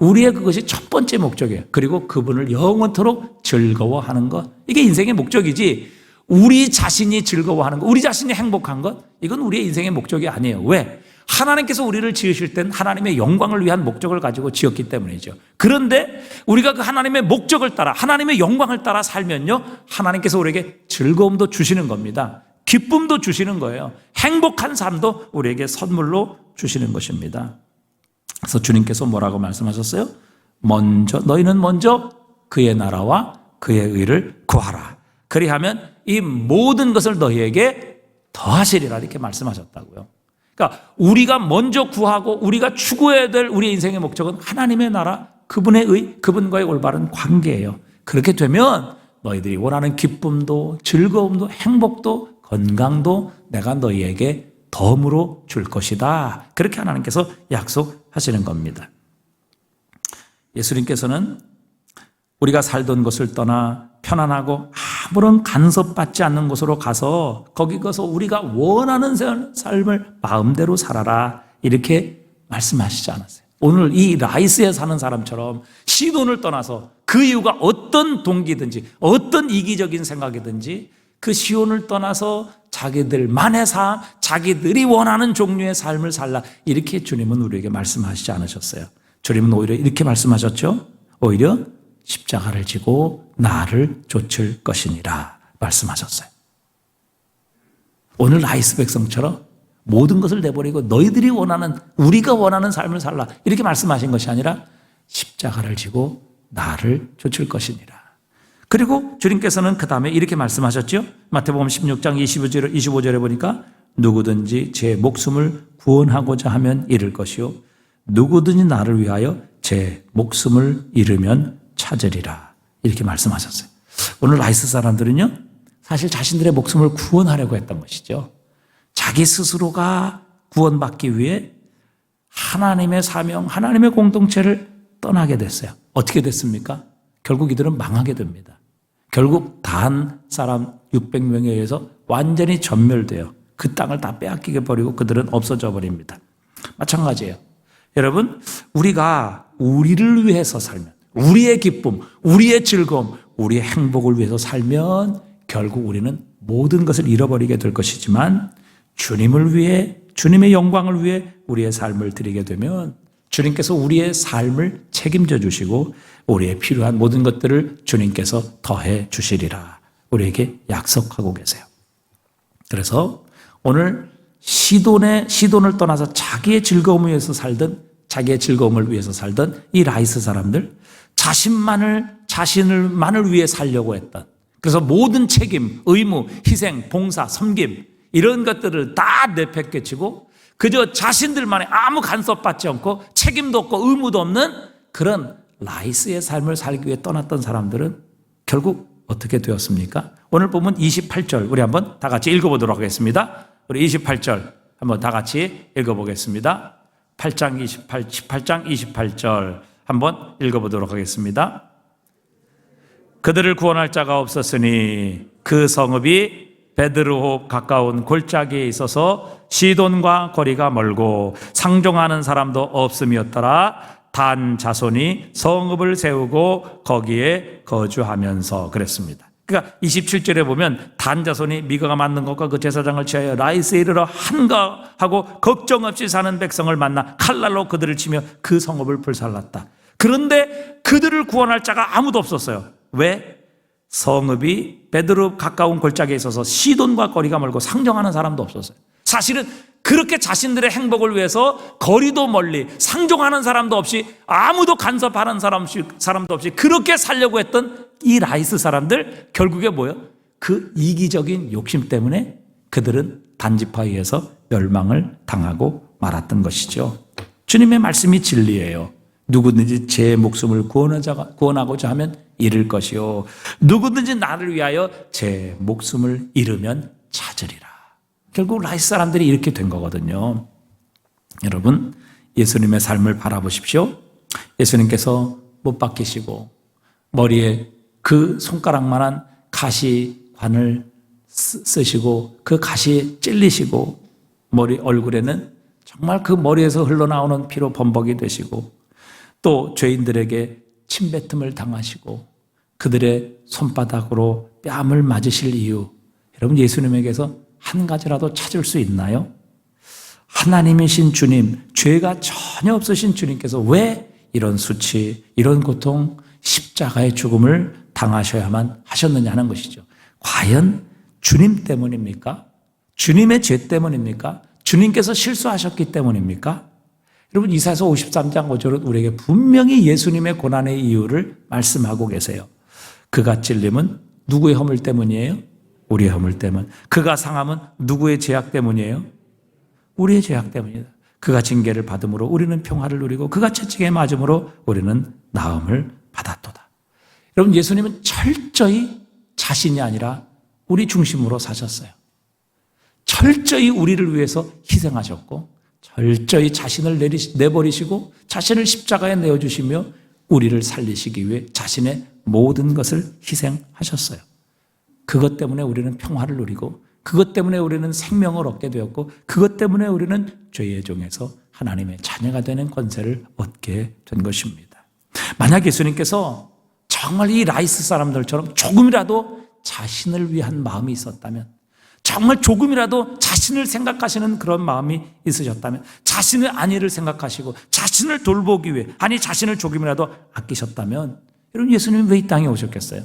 우리의 그것이 첫 번째 목적이에요. 그리고 그분을 영원토록 즐거워하는 것. 이게 인생의 목적이지, 우리 자신이 즐거워하는 것, 우리 자신이 행복한 것, 이건 우리의 인생의 목적이 아니에요. 왜? 하나님께서 우리를 지으실 땐 하나님의 영광을 위한 목적을 가지고 지었기 때문이죠. 그런데 우리가 그 하나님의 목적을 따라, 하나님의 영광을 따라 살면요, 하나님께서 우리에게 즐거움도 주시는 겁니다. 기쁨도 주시는 거예요. 행복한 삶도 우리에게 선물로 주시는 것입니다. 그래서 주님께서 뭐라고 말씀하셨어요? 너희는 먼저 그의 나라와 그의 의를 구하라. 그리하면 이 모든 것을 너희에게 더하시리라, 이렇게 말씀하셨다고요. 그러니까 우리가 먼저 구하고 우리가 추구해야 될 우리의 인생의 목적은 하나님의 나라, 그분의 의, 그분과의 올바른 관계예요. 그렇게 되면 너희들이 원하는 기쁨도 즐거움도 행복도 건강도 내가 너희에게 덤으로 줄 것이다. 그렇게 하나님께서 약속하시는 겁니다. 예수님께서는 우리가 살던 곳을 떠나 편안하고 아무런 간섭받지 않는 곳으로 가서 거기 가서 우리가 원하는 삶을 마음대로 살아라, 이렇게 말씀하시지 않았어요. 오늘 이 라이스에 사는 사람처럼 시돈을 떠나서 그 이유가 어떤 동기든지 어떤 이기적인 생각이든지 그 시온을 떠나서 자기들만의 삶, 자기들이 원하는 종류의 삶을 살라, 이렇게 주님은 우리에게 말씀하시지 않으셨어요. 주님은 오히려 이렇게 말씀하셨죠. 오히려 십자가를 지고 나를 쫓을 것이니라 말씀하셨어요. 오늘 라이스 백성처럼 모든 것을 내버리고 너희들이 원하는, 우리가 원하는 삶을 살라, 이렇게 말씀하신 것이 아니라 십자가를 지고 나를 쫓을 것이니라. 그리고 주님께서는 그 다음에 이렇게 말씀하셨죠. 마태복음 16장 25절에 보니까 누구든지 제 목숨을 구원하고자 하면 잃을 것이요 누구든지 나를 위하여 제 목숨을 잃으면 찾으리라, 이렇게 말씀하셨어요. 오늘 라이스 사람들은요, 사실 자신들의 목숨을 구원하려고 했던 것이죠. 자기 스스로가 구원받기 위해 하나님의 사명, 하나님의 공동체를 떠나게 됐어요. 어떻게 됐습니까? 결국 이들은 망하게 됩니다. 결국 단 사람 600명에 의해서 완전히 전멸돼요. 그 땅을 다 빼앗기게 버리고 그들은 없어져 버립니다. 마찬가지예요. 여러분, 우리가 우리를 위해서 살면, 우리의 기쁨, 우리의 즐거움, 우리의 행복을 위해서 살면 결국 우리는 모든 것을 잃어버리게 될 것이지만 주님을 위해, 주님의 영광을 위해 우리의 삶을 드리게 되면 주님께서 우리의 삶을 책임져 주시고 우리의 필요한 모든 것들을 주님께서 더해 주시리라, 우리에게 약속하고 계세요. 그래서 오늘 시돈을 떠나서 자기의 즐거움을 위해서 살던, 자기의 즐거움을 위해서 살던 이 라이스 사람들, 자신을만을 위해 살려고 했던, 그래서 모든 책임, 의무, 희생, 봉사, 섬김, 이런 것들을 다 내팽개치고 그저 자신들만의 아무 간섭받지 않고 책임도 없고 의무도 없는 그런 라이스의 삶을 살기 위해 떠났던 사람들은 결국 어떻게 되었습니까? 오늘 보면 28절 우리 한번 다 같이 읽어보도록 하겠습니다. 우리 28절 한번 다 같이 읽어보겠습니다. 18장 28절 한번 읽어보도록 하겠습니다. 그들을 구원할 자가 없었으니 그 성읍이 베드르홉 가까운 골짜기에 있어서 시돈과 거리가 멀고 상종하는 사람도 없음이었더라. 단 자손이 성읍을 세우고 거기에 거주하면서 그랬습니다. 그러니까 27절에 보면 단 자손이 미가가 만든 것과 그 제사장을 취하여 라이스에 이르러 한가하고 걱정 없이 사는 백성을 만나 칼날로 그들을 치며 그 성읍을 불살랐다. 그런데 그들을 구원할 자가 아무도 없었어요. 왜? 성읍이 베드르 가까운 골짜기에 있어서 시돈과 거리가 멀고 상종하는 사람도 없었어요. 사실은 그렇게 자신들의 행복을 위해서 거리도 멀리, 상종하는 사람도 없이, 아무도 간섭하는 사람도 없이 그렇게 살려고 했던 이 라이스 사람들, 결국에 뭐예요? 그 이기적인 욕심 때문에 그들은 단지파에 의해서 멸망을 당하고 말았던 것이죠. 주님의 말씀이 진리예요. 누구든지 제 목숨을 구원하고자 하면 잃을 것이요 누구든지 나를 위하여 제 목숨을 잃으면 찾으리라. 결국 라이스 사람들이 이렇게 된 거거든요. 여러분, 예수님의 삶을 바라보십시오. 예수님께서 못 박히시고 머리에 그 손가락만한 가시관을 쓰시고 그 가시에 찔리시고 얼굴에는 정말 그 머리에서 흘러나오는 피로 범벅이 되시고 또 죄인들에게 침뱉음을 당하시고 그들의 손바닥으로 뺨을 맞으실 이유, 여러분 예수님에게서 한 가지라도 찾을 수 있나요? 하나님이신 주님, 죄가 전혀 없으신 주님께서 왜 이런 수치, 이런 고통, 십자가의 죽음을 당하셔야만 하셨느냐는 것이죠. 과연 주님 때문입니까? 주님의 죄 때문입니까? 주님께서 실수하셨기 때문입니까? 여러분 이사야서 53장 5절은 우리에게 분명히 예수님의 고난의 이유를 말씀하고 계세요. 그가 찔림은 누구의 허물 때문이에요? 우리의 허물 때문. 그가 상함은 누구의 죄악 때문이에요? 우리의 죄악 때문이다. 그가 징계를 받음으로 우리는 평화를 누리고 그가 채찍에 맞음으로 우리는 나음을 받았도다. 여러분 예수님은 철저히 자신이 아니라 우리 중심으로 사셨어요. 철저히 우리를 위해서 희생하셨고 철저히 자신을 내버리시고 자신을 십자가에 내어주시며 우리를 살리시기 위해 자신의 모든 것을 희생하셨어요. 그것 때문에 우리는 평화를 누리고 그것 때문에 우리는 생명을 얻게 되었고 그것 때문에 우리는 죄의 종에서 하나님의 자녀가 되는 권세를 얻게 된 것입니다. 만약 예수님께서 정말 이 라이스 사람들처럼 조금이라도 자신을 위한 마음이 있었다면, 정말 조금이라도 자신을 생각하시는 그런 마음이 있으셨다면, 자신의 안위를 생각하시고 자신을 돌보기 위해, 아니 자신을 조금이라도 아끼셨다면, 여러분 예수님은 왜 이 땅에 오셨겠어요?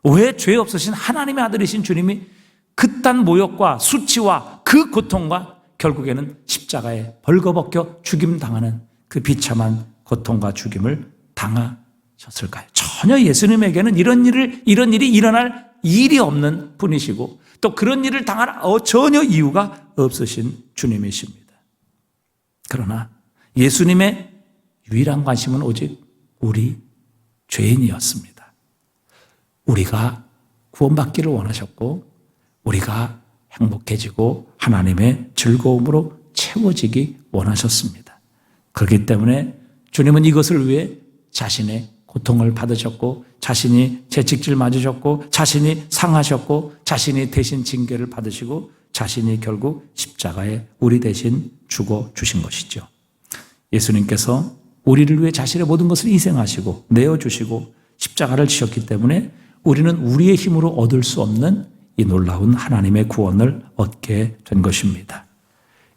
왜 죄 없으신 하나님의 아들이신 주님이 그딴 모욕과 수치와 그 고통과 결국에는 십자가에 벌거벗겨 죽임당하는 그 비참한 고통과 죽임을 당하셨을까요? 전혀 예수님에게는 이런 일이 일어날 일이 없는 분이시고 또 그런 일을 당할 전혀 이유가 없으신 주님이십니다. 그러나 예수님의 유일한 관심은 오직 우리 죄인이었습니다. 우리가 구원받기를 원하셨고 우리가 행복해지고 하나님의 즐거움으로 채워지기 원하셨습니다. 그렇기 때문에 주님은 이것을 위해 자신의 고통을 받으셨고 자신이 채찍질 맞으셨고 자신이 상하셨고 자신이 대신 징계를 받으시고 자신이 결국 십자가에 우리 대신 죽어 주신 것이죠. 예수님께서 우리를 위해 자신의 모든 것을 희생하시고 내어주시고 십자가를 지셨기 때문에 우리는 우리의 힘으로 얻을 수 없는 이 놀라운 하나님의 구원을 얻게 된 것입니다.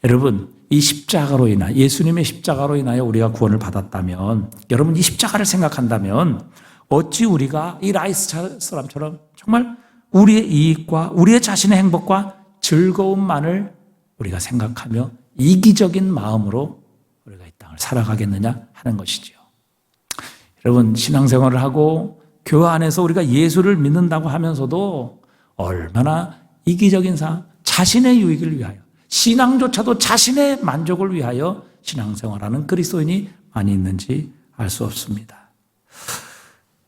여러분, 이 십자가로 인하여, 예수님의 십자가로 인하여 우리가 구원을 받았다면, 여러분 이 십자가를 생각한다면 어찌 우리가 이 라이스 사람처럼 정말 우리의 이익과 우리의 자신의 행복과 즐거움만을 우리가 생각하며 이기적인 마음으로 우리가 이 땅을 살아가겠느냐 하는 것이죠. 여러분, 신앙생활을 하고 교회 안에서 우리가 예수를 믿는다고 하면서도 얼마나 이기적인 삶, 자신의 유익을 위하여, 신앙조차도 자신의 만족을 위하여 신앙생활하는 그리스도인이 많이 있는지 알 수 없습니다.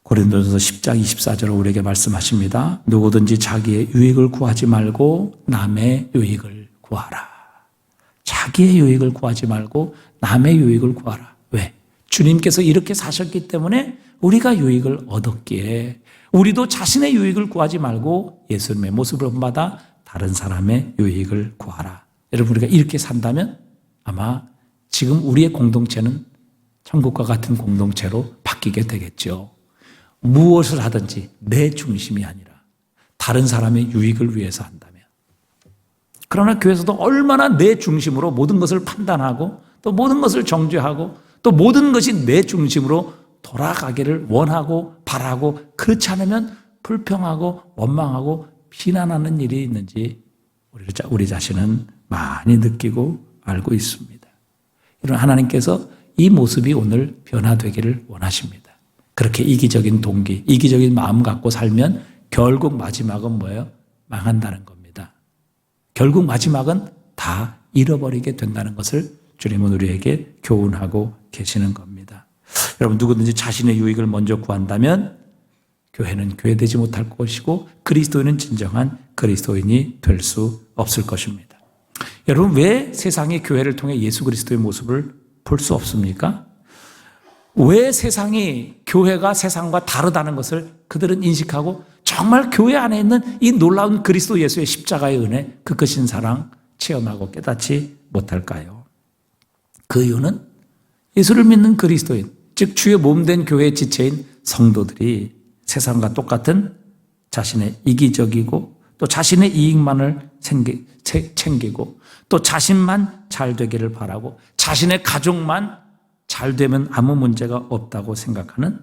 고린도전서 10장 24절 우리에게 말씀하십니다. 누구든지 자기의 유익을 구하지 말고 남의 유익을 구하라. 자기의 유익을 구하지 말고 남의 유익을 구하라. 왜? 주님께서 이렇게 사셨기 때문에 우리가 유익을 얻었기에 우리도 자신의 유익을 구하지 말고 예수님의 모습을 본받아 다른 사람의 유익을 구하라. 여러분, 우리가 이렇게 산다면 아마 지금 우리의 공동체는 천국과 같은 공동체로 바뀌게 되겠죠. 무엇을 하든지 내 중심이 아니라 다른 사람의 유익을 위해서 한다면. 그러나 교회에서도 얼마나 내 중심으로 모든 것을 판단하고 또 모든 것을 정죄하고 또 모든 것이 내 중심으로 돌아가기를 원하고 바라고, 그렇지 않으면 불평하고 원망하고 비난하는 일이 있는지 우리 자신은 많이 느끼고 알고 있습니다. 이런 하나님께서 이 모습이 오늘 변화되기를 원하십니다. 그렇게 이기적인 동기, 이기적인 마음 갖고 살면 결국 마지막은 뭐예요? 망한다는 겁니다. 결국 마지막은 다 잃어버리게 된다는 것을 주님은 우리에게 교훈하고 계시는 겁니다. 여러분, 누구든지 자신의 유익을 먼저 구한다면 교회는 교회되지 못할 것이고 그리스도인은 진정한 그리스도인이 될 수 없을 것입니다. 여러분, 왜 세상이 교회를 통해 예수 그리스도의 모습을 볼 수 없습니까? 왜 세상이 교회가 세상과 다르다는 것을 그들은 인식하고 정말 교회 안에 있는 이 놀라운 그리스도 예수의 십자가의 은혜, 그 크신 사랑 체험하고 깨닫지 못할까요? 그 이유는 예수를 믿는 그리스도인, 즉 주의 몸된 교회의 지체인 성도들이 세상과 똑같은 자신의 이기적이고 또 자신의 이익만을 챙기고 또 자신만 잘 되기를 바라고 자신의 가족만 잘 되면 아무 문제가 없다고 생각하는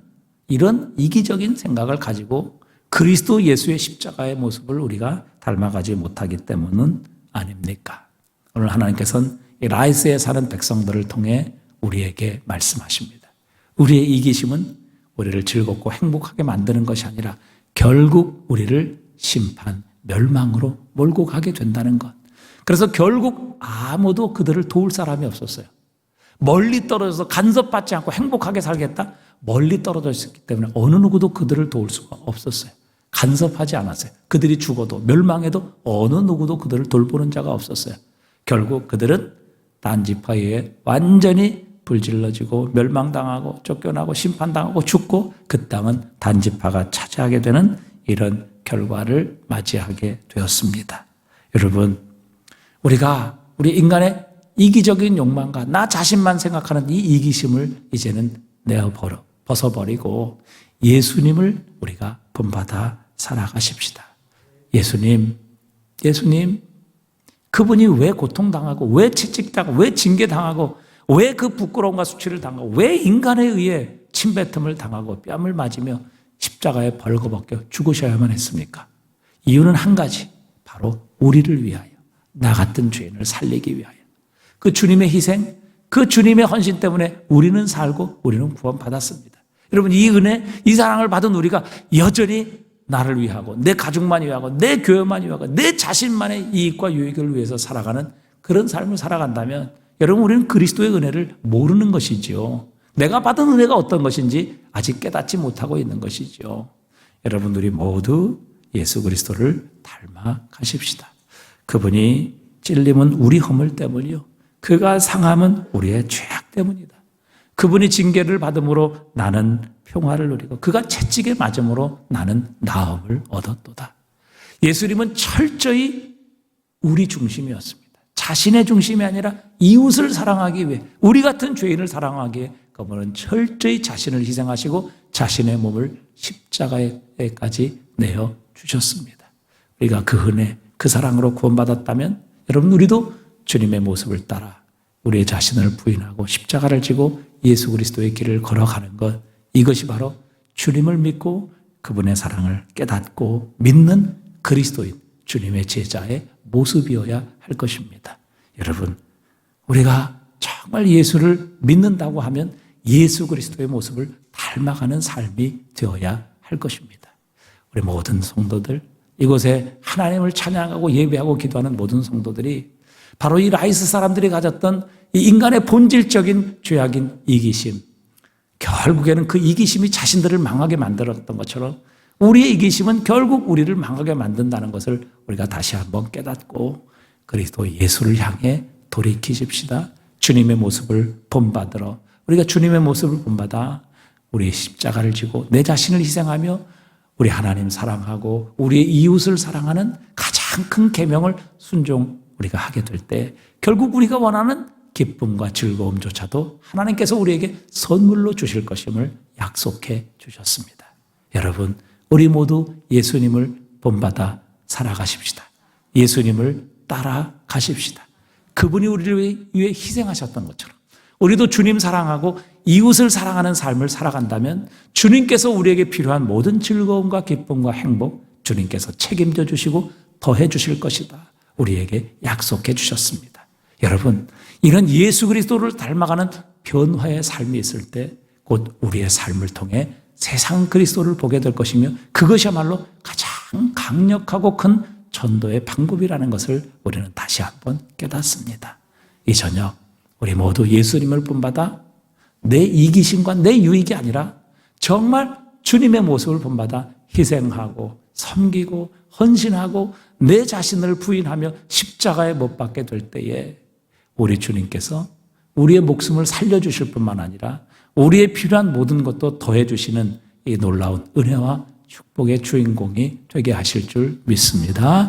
이런 이기적인 생각을 가지고 그리스도 예수의 십자가의 모습을 우리가 닮아가지 못하기 때문은 아닙니까? 오늘 하나님께서는 이 라이스에 사는 백성들을 통해 우리에게 말씀하십니다. 우리의 이기심은 우리를 즐겁고 행복하게 만드는 것이 아니라 결국 우리를 심판, 멸망으로 몰고 가게 된다는 것. 그래서 결국 아무도 그들을 도울 사람이 없었어요. 멀리 떨어져서 간섭받지 않고 행복하게 살겠다? 멀리 떨어져 있었기 때문에 어느 누구도 그들을 도울 수가 없었어요. 간섭하지 않았어요. 그들이 죽어도 멸망해도 어느 누구도 그들을 돌보는 자가 없었어요. 결국 그들은 단지파에 완전히 불질러지고 멸망당하고 쫓겨나고 심판당하고 죽고 그 땅은 단지파가 차지하게 되는 이런 결과를 맞이하게 되었습니다. 여러분, 우리 인간의 이기적인 욕망과 나 자신만 생각하는 이 이기심을 이제는 벗어버리고 예수님을 우리가 본받아 살아가십시다. 예수님, 그분이 왜 고통당하고 왜 채찍당하고 왜 징계당하고 왜 그 부끄러움과 수치를 당하고 왜 인간에 의해 침뱉음을 당하고 뺨을 맞으며 십자가에 벌거벗겨 죽으셔야만 했습니까? 이유는 한 가지, 바로 우리를 위하여, 나 같은 죄인을 살리기 위하여. 그 주님의 희생, 그 주님의 헌신 때문에 우리는 살고 우리는 구원받았습니다. 여러분, 이 은혜, 이 사랑을 받은 우리가 여전히 나를 위하고 내 가족만 위하고 내 교회만 위하고 내 자신만의 이익과 유익을 위해서 살아가는 그런 삶을 살아간다면 여러분, 우리는 그리스도의 은혜를 모르는 것이지요. 내가 받은 은혜가 어떤 것인지 아직 깨닫지 못하고 있는 것이지요. 여러분, 우리 모두 예수 그리스도를 닮아 가십시다. 그분이 찔림은 우리 허물 때문이요, 그가 상함은 우리의 죄악 때문이다. 그분이 징계를 받음으로 나는 평화를 누리고 그가 채찍에 맞음으로 나는 나음을 얻었도다. 예수님은 철저히 우리 중심이었습니다. 자신의 중심이 아니라 이웃을 사랑하기 위해, 우리 같은 죄인을 사랑하기 위해 그분은 철저히 자신을 희생하시고 자신의 몸을 십자가에까지 내어주셨습니다. 우리가 그 은혜, 그 사랑으로 구원받았다면 여러분, 우리도 주님의 모습을 따라 우리의 자신을 부인하고 십자가를 지고 예수 그리스도의 길을 걸어가는 것, 이것이 바로 주님을 믿고 그분의 사랑을 깨닫고 믿는 그리스도인, 주님의 제자의 모습이어야 할 것입니다. 여러분, 우리가 정말 예수를 믿는다고 하면 예수 그리스도의 모습을 닮아가는 삶이 되어야 할 것입니다. 우리 모든 성도들, 이곳에 하나님을 찬양하고 예배하고 기도하는 모든 성도들이 바로 이 라이스 사람들이 가졌던 이 인간의 본질적인 죄악인 이기심, 결국에는 그 이기심이 자신들을 망하게 만들었던 것처럼 우리의 이기심은 결국 우리를 망하게 만든다는 것을 우리가 다시 한번 깨닫고 그리스도 예수를 향해 돌이키십시다. 주님의 모습을 본받으러, 우리가 주님의 모습을 본받아 우리의 십자가를 지고 내 자신을 희생하며 우리 하나님 사랑하고 우리의 이웃을 사랑하는 가장 큰 계명을 순종 우리가 하게 될 때 결국 우리가 원하는 기쁨과 즐거움조차도 하나님께서 우리에게 선물로 주실 것임을 약속해 주셨습니다. 여러분, 우리 모두 예수님을 본받아 살아가십시다. 예수님을 따라가십시다. 그분이 우리를 위해 희생하셨던 것처럼 우리도 주님 사랑하고 이웃을 사랑하는 삶을 살아간다면 주님께서 우리에게 필요한 모든 즐거움과 기쁨과 행복 주님께서 책임져 주시고 더해 주실 것이다. 우리에게 약속해 주셨습니다. 여러분, 이런 예수 그리스도를 닮아가는 변화의 삶이 있을 때 곧 우리의 삶을 통해 세상 그리스도를 보게 될 것이며 그것이야말로 가장 강력하고 큰 전도의 방법이라는 것을 우리는 다시 한번 깨닫습니다. 이 저녁 우리 모두 예수님을 본받아 내 이기심과 내 유익이 아니라 정말 주님의 모습을 본받아 희생하고 섬기고 헌신하고 내 자신을 부인하며 십자가에 못 박게 될 때에 우리 주님께서 우리의 목숨을 살려주실 뿐만 아니라 우리의 필요한 모든 것도 더해주시는 이 놀라운 은혜와 축복의 주인공이 되게 하실 줄 믿습니다.